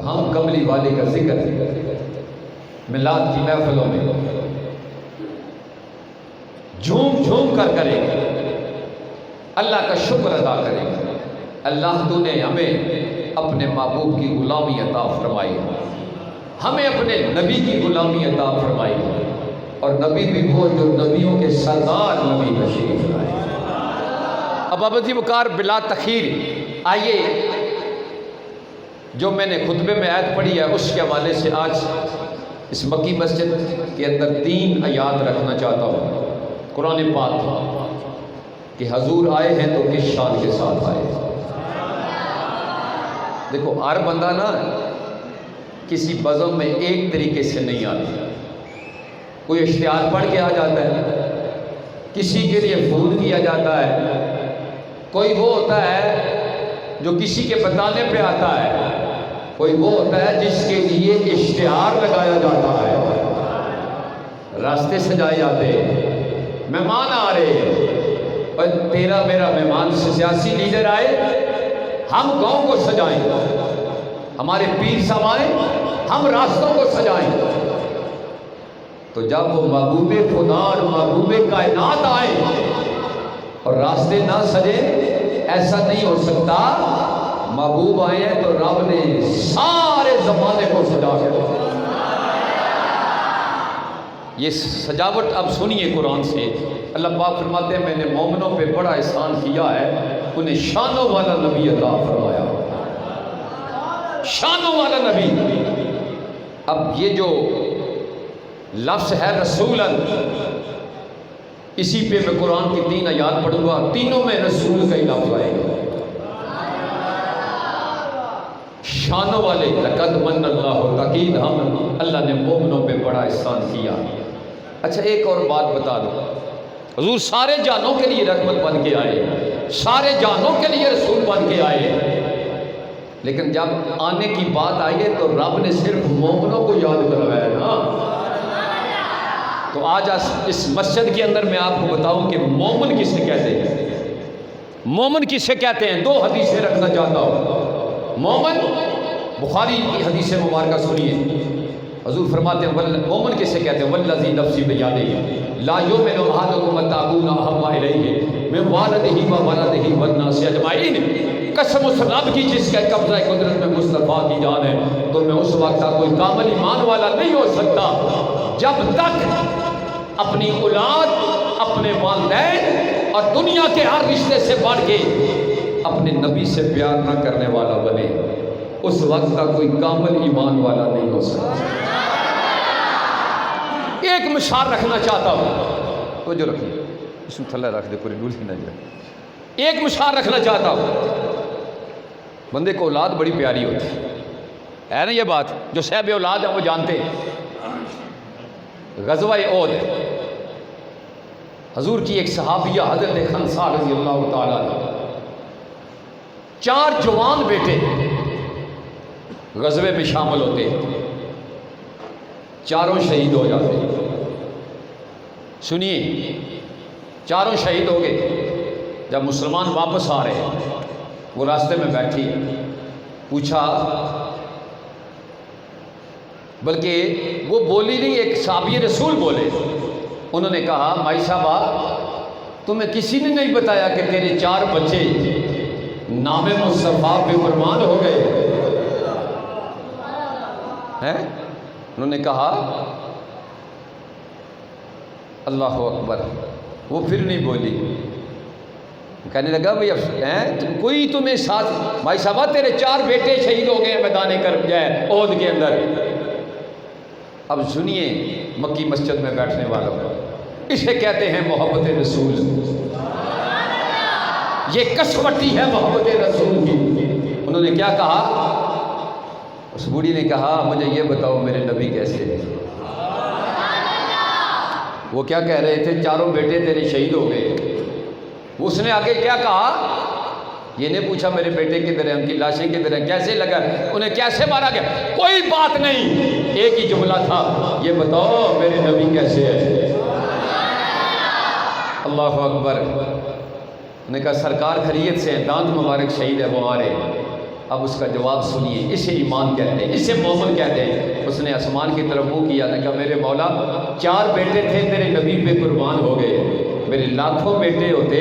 ہم کملی والے کا ذکر میلاد کی محفلوں میں جھوم جھوم کر کریں گے، اللہ کا شکر ادا کریں گے۔ اللہ تو نے ہمیں اپنے محبوب کی غلامی عطا فرمائی ہے، ہمیں اپنے نبی کی غلامی عطا فرمائی ہے، اور نبی بھی وہ جو نبیوں کے سردار نبی تشریف لائے۔ اب ابدی وقار بلا تخیر آئیے، جو میں نے خطبے میں آیت پڑھی ہے اس کے حوالے سے آج اس مکی مسجد کے اندر 3 آیات رکھنا چاہتا ہوں قرآن پاک کہ حضور آئے ہیں تو کس شان کے ساتھ آئے۔ دیکھو ہر بندہ نا کسی بزم میں ایک طریقے سے نہیں آتا، کوئی اشتہار پڑھ کے آ جاتا ہے، کسی کے لیے فون کیا جاتا ہے، کوئی وہ ہوتا ہے جو کسی کے بتانے پہ آتا ہے، کوئی وہ ہوتا ہے جس کے لیے اشتہار لگایا جاتا ہے، راستے سجائے جاتے ہیں، مہمان آ رہے ہیں، اور تیرا میرا مہمان سیاسی لیڈر آئے، ہم گاؤں کو سجائیں، ہمارے پیر صاحب آئیں، ہم راستوں کو سجائیں۔ تو جب وہ محبوب خدا اور محبوب کائنات آئے اور راستے نہ سجے، ایسا نہیں ہو سکتا۔ محبوب آئے ہیں تو رب نے سارے زمانے کو سجا کے رکھا۔ یہ سجاوٹ اب سنیے قرآن سے، اللہ پاک فرماتے ہیں میں نے مومنوں پہ بڑا احسان کیا ہے، انہیں شانوں والا نبی عطا فرمایا، شانوں والا نبی۔ اب یہ جو لفظ ہے رسولاً، اسی پہ میں قرآن کی 3 آیات پڑھوں گا، تینوں میں رسول کا ہی لفظ آئے گا۔ شانوں والے، لقد من اللہ، تاکید ہم اللہ نے مومنوں پہ بڑا احسان کیا۔ اچھا ایک اور بات بتا دو، حضور سارے جانوں کے لیے رحمت بن کے آئے، سارے جانوں کے لیے رسول بن کے آئے، لیکن جب آنے کی بات آئی ہے تو رب نے صرف مومنوں کو یاد کروایا نا۔ تو آج اس مسجد کے اندر میں آپ کو بتاؤں کہ مومن کسے کہتے ہیں، مومن کسے کہتے ہیں۔ 2 حدیثیں رکھنا چاہتا ہوں۔ مومن، بخاری کی حدیث مبارکہ سنیے، حضور فرماتے ہیں مومن کسے کہتے ہیں، والذی نفسی بیدہ لا یؤمن احدکم حتی اکون احب الیہ من والدہ وولدہ والناس اجمعین۔ قسم اس رب کی جس کا قبضہ قدرت میں مصطفیٰ کی جان ہے، تو میں اس وقت تک کوئی کامل ایمان والا نہیں ہو سکتا جب تک اپنی اولاد، اپنے والدین اور دنیا کے ہر رشتے سے بڑھ کے اپنے نبی سے پیار نہ کرنے والا بنے، اس وقت تک کوئی کامل ایمان والا نہیں ہو سکتا۔ ایک مثال رکھنا چاہتا ہوں، تو جو رکھیں اس میں تھلے رکھ دے، پوری ڈول ہی نہ جائے۔ ایک مثال رکھنا چاہتا ہوں، بندے کو اولاد بڑی پیاری ہوتی ہے نا، یہ بات جو صاحب اولاد ہیں وہ جانتے ہیں۔ غزوہ احد، حضور کی ایک صحابیہ حضرت خنسا رضی اللہ تعالیٰ عنہ، 4 جوان بیٹے غزوے میں شامل ہوتے، چاروں شہید ہو جاتے۔ سنیے، چاروں شہید ہو گئے۔ جب مسلمان واپس آ رہے ہیں، وہ راستے میں بیٹھی، پوچھا، بلکہ وہ بولی نہیں، ایک صحابی رسول بولے، انہوں نے کہا مائی صاحبہ تمہیں کسی نے نہیں بتایا کہ تیرے 4 بچے نام مصطفیٰ پہ قربان ہو گئے ہیں؟ انہوں نے کہا اللہ اکبر۔ وہ پھر نہیں بولی، کہنے لگا بھئی کوئی تمہیں ساتھ، بھائی صاحبہ تیرے 4 بیٹے شہید ہو گئے میدان احد کے اندر۔ اب سنیے مکی مسجد میں بیٹھنے والوں، اسے کہتے ہیں محبت رسول، یہ کسوٹی ہے محبت رسول کی۔ انہوں نے کیا کہا؟ اس بوڑھی نے کہا مجھے یہ بتاؤ میرے نبی کیسے ہیں؟ وہ کیا کہہ رہے تھے؟ 4 بیٹے تیرے شہید ہو گئے۔ اس نے آگے کیا کہا؟ یہ نہیں پوچھا میرے بیٹے کدھر ہیں، ان کی لاشیں کدھر ہیں، کیسے لگا، انہیں کیسے مارا گیا، کوئی بات نہیں، ایک ہی جملہ تھا، یہ بتاؤ میرے نبی کیسے ہے؟ اللہ اکبر۔ انہوں نے کہا سرکار خیریت سے ہیں، دانت مبارک شہید ہے وہ آ رہے ہیں۔ اب اس کا جواب سنیے، اسے ایمان کہتے ہیں، اسے مومن کہتے ہیں۔ اس نے آسمان کی طرف منہ کیا نے کہا میرے مولا 4 بیٹے تھے تیرے نبی پہ قربان ہو گئے، میرے لاکھوں بیٹے ہوتے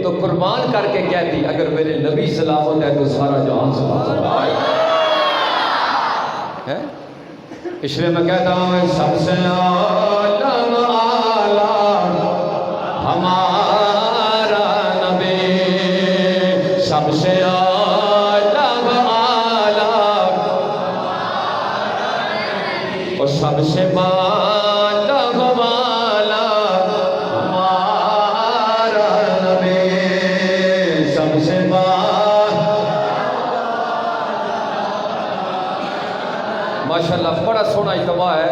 تو قربان کر کے کہتی اگر میرے نبی سلامت ہے تو سارا جہان سلامت ہے۔ اس لیے میں کہتا ہوں سب سے اعلیٰ ہمارا نبی، سب سے اور سب سے بالا والا ہمارا نبی، سب سے ماشاءاللہ بڑا سونا اجتماع ہے۔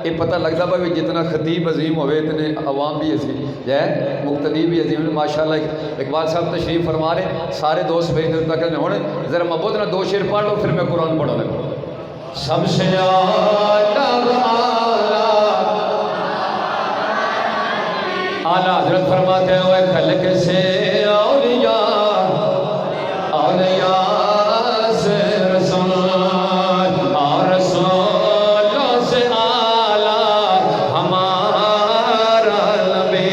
یہ پتہ لگتا بھائی جتنا خطیب عظیم ہوئے اتنے عوام بھی عظیم ہے، مقتدی بھی عظیم۔ ماشاءاللہ اقبال صاحب تشریف فرما رہے، سارے دوست بھیج تک ہونے ذرا محبوب نہ 2 شعر پڑھ لو پھر میں قرآن پڑھا لگا۔ سب سے اعلیٰ حضرت فرماتے ہوئے خلق سے اولیاء، اولیاء سے رسول اور رسولوں سے اعلیٰ ہمارا نبی،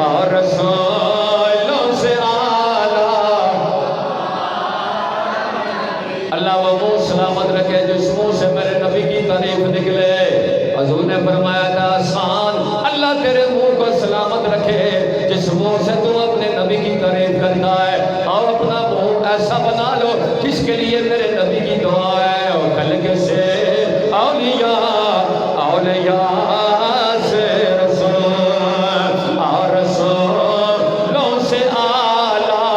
اور رسولوں سے اعلیٰ اللہ وہ منہ سلامت رکھے جس منہ سے میرے نبی کی تعریف نکلے۔ حضور نے فرمایا تھا آسان اللہ تیرے منہ کو سلامت رکھے جس منہ سے تم اپنے نبی کی تعریف کرتا ہے، اور اپنا منہ ایسا بنا لو جس کے لیے میرے نبی کی دعا ہے۔ اور خلق سے اولیاء، اولیاء سے رسول اور رسولوں سے اعلیٰ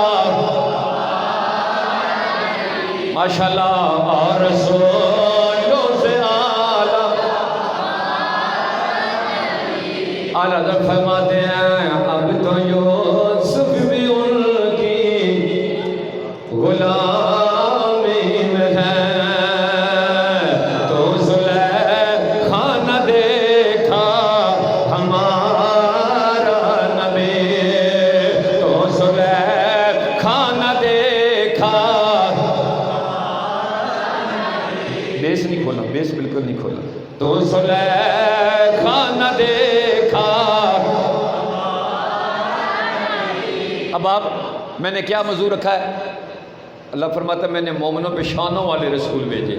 ماشاءاللہ، اور رسولوں سے اعلیٰ اعلیٰ حضرت فرماتے ہیں اب تو یوسف بھی ان کی غلامی میں ہے، تو زلیخا نہ دیکھا ہمارا نبی، تو زلیخا نہ دیکھا۔ بیس نہیں کھولا، بیس بالکل نہیں کھولا۔ تو زلیخا نہ دیکھا۔ اب آپ میں نے کیا موضوع رکھا ہے؟ اللہ فرماتا ہے میں نے مومنوں پہ شانوں والے رسول بھیجے۔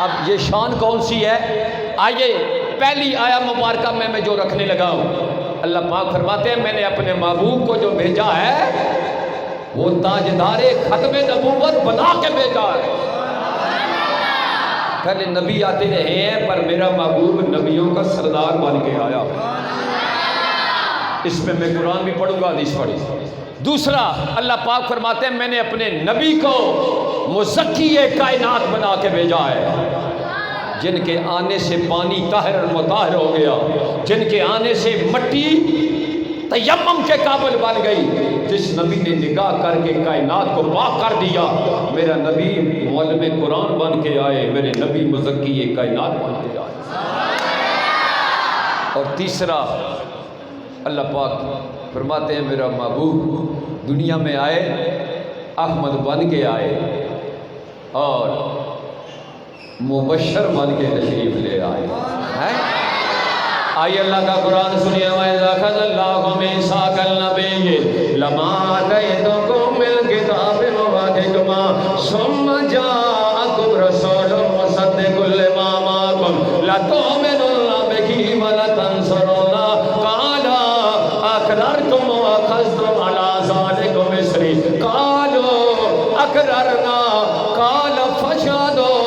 اب یہ شان کون سی ہے؟ آئیے پہلی آیا مبارکہ میں جو رکھنے لگا ہوں، اللہ پاک فرماتے ہیں میں نے اپنے محبوب کو جو بھیجا ہے وہ تاجدار ختم نبوت بنا کے بھیجا ہے۔ پہلے نبی آتے رہے ہیں پر میرا محبوب نبیوں کا سردار بن کے آیا۔ اس میں قرآن بھی پڑھوں گا، حدیث پڑھی۔ دوسرا اللہ پاک فرماتے ہیں میں نے اپنے نبی کو مزکی کائنات بنا کے بھیجا ہے، جن کے آنے سے پانی طاہر اور مطہر ہو گیا، جن کے آنے سے مٹی تیمم کے قابل بن گئی، جس نبی نے نگاہ کر کے کائنات کو پاک کر دیا۔ میرا نبی معلم قرآن بن کے آئے، میرے نبی مزکی کائنات بن کے آئے۔ اور تیسرا اللہ پاک فرماتے ہیں میرا محبوب دنیا میں آئے، احمد بن کے آئے اور مبشر بن کے تشریف لے آئے ہیں۔ آئیے اللہ کا قرآن سنیے، وَإِذَا أَخَذَ اللَّهُ مِيثَاقَ النَّبِيِّينَ لَمَا آتَيْتُكُم مِّنَ الْكِتَابِ وَحِكْمَةٍ ثُمَّ جَاءَكُمْ رَسُولٌ مُصَدِّقٌ لِّمَا مَعَكُمْ لَتُؤْمِنُنَّ بِهِ وَلَتَنصُرُنَّهُ قَالَ أَقْرَرْتُمْ وَأَخَذْتُمْ عَلَىٰ ذَٰلِكُمْ إِصْرِي قَالُوا أَقْرَرْنَا قَالَ فَاشْهَدُوا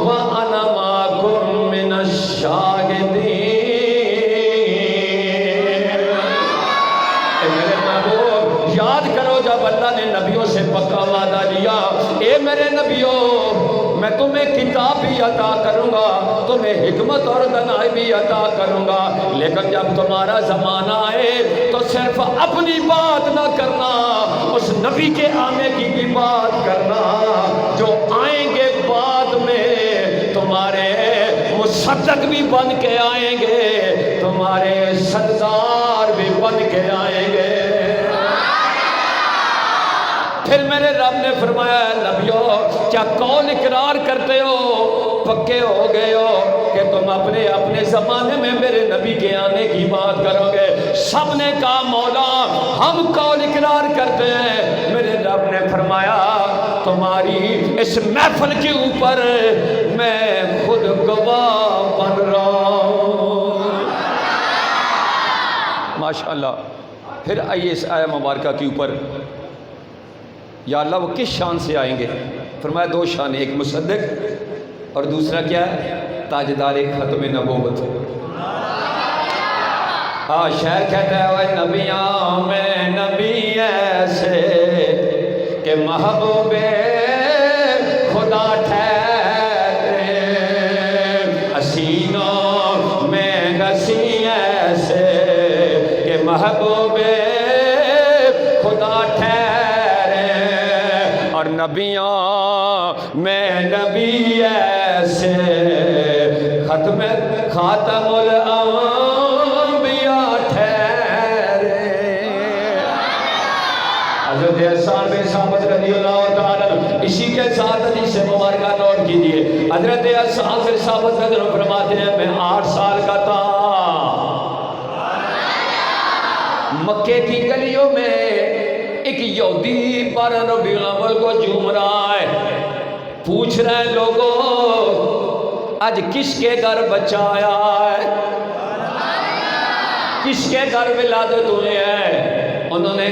وَأَنَا مَعَكُم مِّنَ الشَّاهِدِينَ۔ یاد کرو جب اللہ نے نبیوں سے پکا وعدہ لیا، اے میرے نبیوں میں تمہیں کتاب بھی عطا کروں گا، تمہیں حکمت اور دانائی بھی عطا کروں گا، لیکن جب تمہارا زمانہ آئے تو صرف اپنی بات نہ کرنا، اس نبی کے آنے کی بھی بات کرنا جو آئیں گے بعد میں، تمہارے مصدق بھی بن کے آئیں گے، تمہارے سردار بھی بن کے آئیں گے۔ پھر میرے رب نے فرمایا نبیو کیا قول اقرار کرتے ہو، پکے ہو گئے ہو کہ تم اپنے اپنے زمانے میں میرے نبی کے آنے کی بات کرو گے؟ سب نے کہا مولا ہم قول اقرار کرتے ہیں۔ میرے رب نے فرمایا تمہاری اس محفل کے اوپر میں خود گواہ بن رہا ہوں۔ ماشاءاللہ۔ پھر آئیے اس آیہ مبارکہ کے اوپر، یا اللہ وہ کس شان سے آئیں گے؟ فرمایا دو شان، ایک مصدق اور دوسرا کیا ہے؟ تاجدار ختم نبوت۔ شاعر کہتا ہے وہ نبیاں میں نبی ایسے کہ محبوب خدا ٹھہرے، حسینوں میں حسین ایسے کہ محبوب خدا ٹھہرے، اور نبیوں میں نبی ایسے خاتم الانبیاء ٹھہرے۔ حضرت حسان بن ثابت رضی اللہ تعالیٰ اسی کے ساتھ حدیث مبارکہ نوٹ کیجئے۔ حضرت حسان بن ثابت رضی اللہ فرماتے ہیں میں 8 سال کا تھا، مکے کی گلیوں میں ایک یہودی 12 ربیع الاول کو جھوم رہا ہے، پوچھ رہے ہیں لوگوں آج کس کے گھر بچہ آیا ہے، کس کے گھر ولادت ہوئی ہے؟ انہوں نے